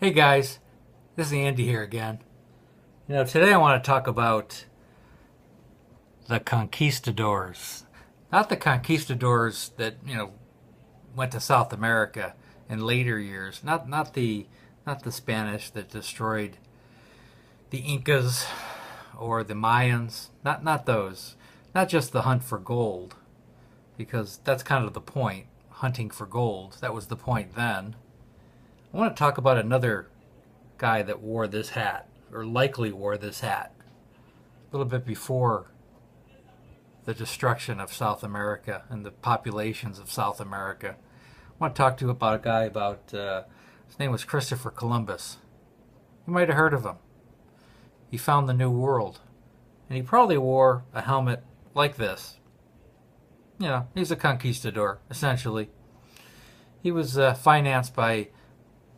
Hey guys, this is Andy here again. Today I want to talk about the conquistadors. Not the conquistadors that, went to South America in later years. Not the Spanish that destroyed the Incas or the Mayans. Not those. Not just the hunt for gold, because that's kind of the point, hunting for gold. That was the point then. I want to talk about another guy that wore this hat, or likely wore this hat, a little bit before the destruction of South America and the populations of South America. I want to talk to you about a guy his name was Christopher Columbus. You might have heard of him. He found the New World, and he probably wore a helmet like this. He's a conquistador, essentially. He was financed by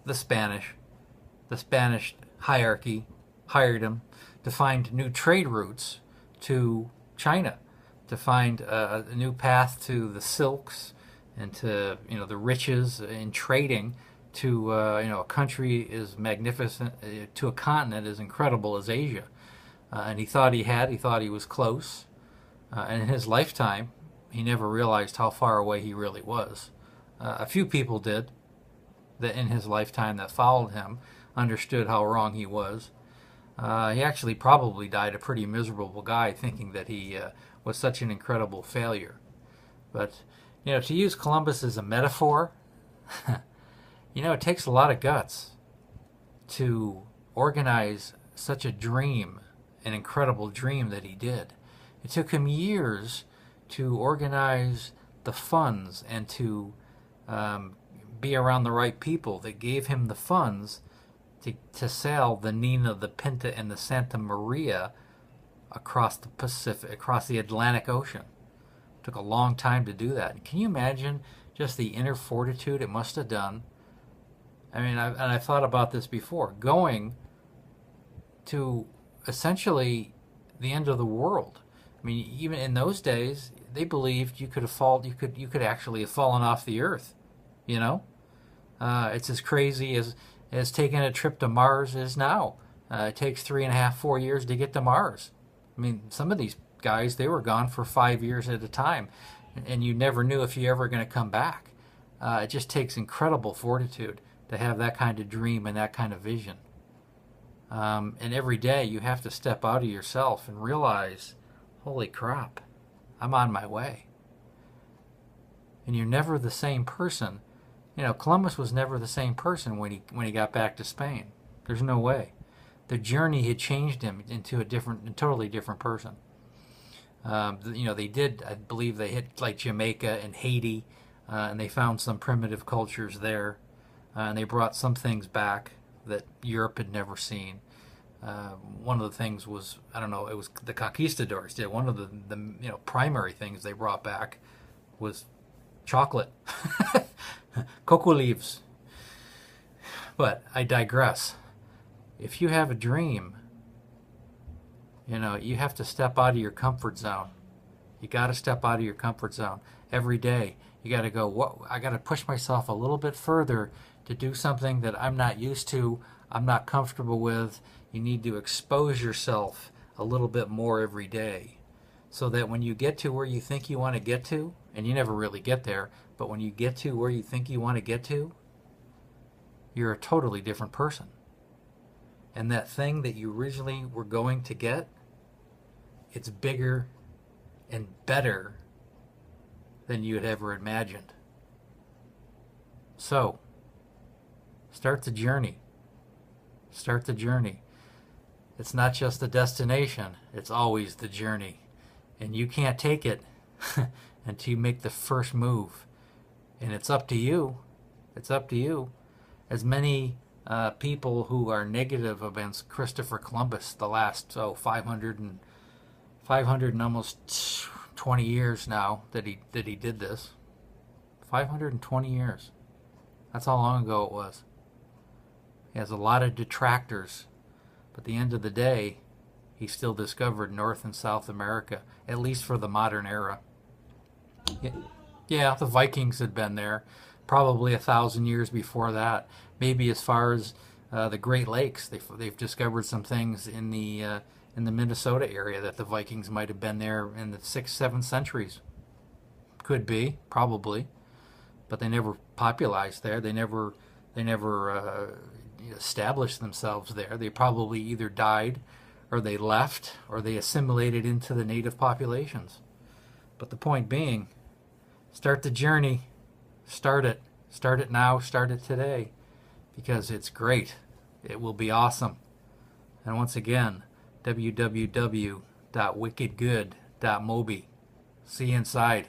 the Spanish. The Spanish hierarchy hired him to find new trade routes to China, to find a new path to the silks and to the riches in trading to a country as magnificent, to a continent as incredible as Asia. And he thought he was close. And in his lifetime, he never realized how far away he really was. A few people did, that in his lifetime that followed him, understood how wrong he was. He actually probably died a pretty miserable guy, thinking that he was such an incredible failure. But to use Columbus as a metaphor, it takes a lot of guts to organize such a dream, an incredible dream that he did. It took him years to organize the funds and to be around the right people that gave him the funds to sail the Nina, the Pinta, and the Santa Maria across the Pacific, across the Atlantic Ocean. It took a long time to do that. Can you imagine just the inner fortitude it must have done? I mean, I've thought about this before. Going to essentially the end of the world. I mean, even in those days, they believed you could actually have fallen off the earth. It's as crazy as taking a trip to Mars is now. It takes 3.5, 4 years to get to Mars. I mean, some of these guys, they were gone for 5 years at a time, and you never knew if you're ever going to come back. It just takes incredible fortitude to have that kind of dream and that kind of vision. And every day you have to step out of yourself and realize, holy crap, I'm on my way. And you're never the same person. Columbus was never the same person when he got back to Spain. There's no way. The journey had changed him into a totally different person. They did, I believe they hit like Jamaica and Haiti, and they found some primitive cultures there, and they brought some things back that Europe had never seen. One of the things was, I don't know, it was the conquistadors did. One of the primary things they brought back was chocolate. Cocoa leaves. But I digress. If you have a dream, you have to step out of your comfort zone. You got to step out of your comfort zone every day. You got to go, I got to push myself a little bit further to do something that I'm not used to, I'm not comfortable with. You need to expose yourself a little bit more every day, so that when you get to where you think you want to get to, and you never really get there, but when you get to where you think you want to get to, you're a totally different person. And that thing that you originally were going to get, it's bigger and better than you had ever imagined. So, start the journey. Start the journey. It's not just the destination, it's always the journey. And you can't take it until you make the first move. And it's up to you. It's up to you. As many people who are negative against Christopher Columbus the last 500 and almost 20 years now that he did this. 520 years. That's how long ago it was. He has a lot of detractors, but at the end of the day, he still discovered North and South America, at least for the modern era. Yeah, the Vikings had been there probably 1,000 years before that, maybe as far as the Great Lakes. They've discovered some things in the Minnesota area that the Vikings might have been there in the 6th, 7th centuries. Could be, probably, but they never popularized there. They never established themselves there. They probably either died, or they left, or they assimilated into the native populations. But the point being, start the journey. Start it. Start it now. Start it today. Because it's great. It will be awesome. And once again, www.wickedgood.mobi. See you inside.